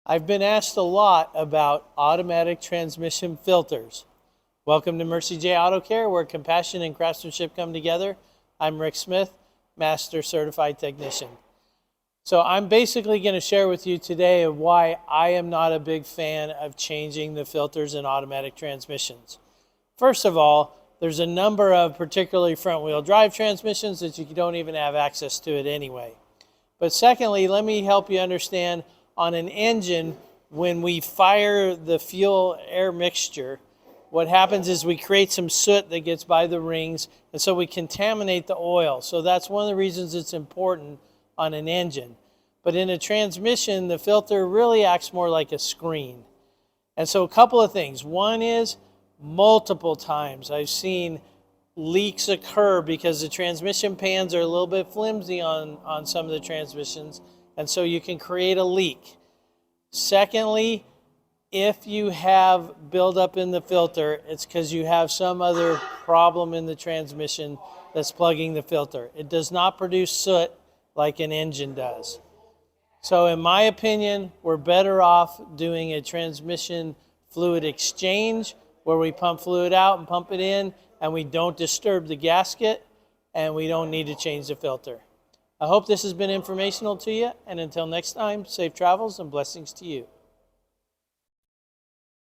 I've been asked a lot about automatic transmission filters. Welcome to Mercie J Auto Care, where compassion and craftsmanship come together. I'm Rick Smith, Master Certified Technician. So I'm basically going to share with you today of why I am not a big fan of changing the filters in automatic transmissions. First of all, there's a number of particularly front-wheel drive transmissions that you don't even have access to it anyway. But secondly, let me help you understand on an engine, when we fire the fuel-air mixture, what happens is we create some soot that gets by the rings, and so we contaminate the oil. So that's one of the reasons it's important on an engine. But in a transmission, the filter really acts more like a screen. And so a couple of things. One is, multiple times I've seen leaks occur because the transmission pans are a little bit flimsy on some of the transmissions, and so you can create a leak. Secondly, if you have buildup in the filter, it's because you have some other problem in the transmission that's plugging the filter. It does not produce soot like an engine does. So in my opinion, we're better off doing a transmission fluid exchange where we pump fluid out and pump it in, and we don't disturb the gasket, and we don't need to change the filter. I hope this has been informational to you, and until next time, safe travels and blessings to you.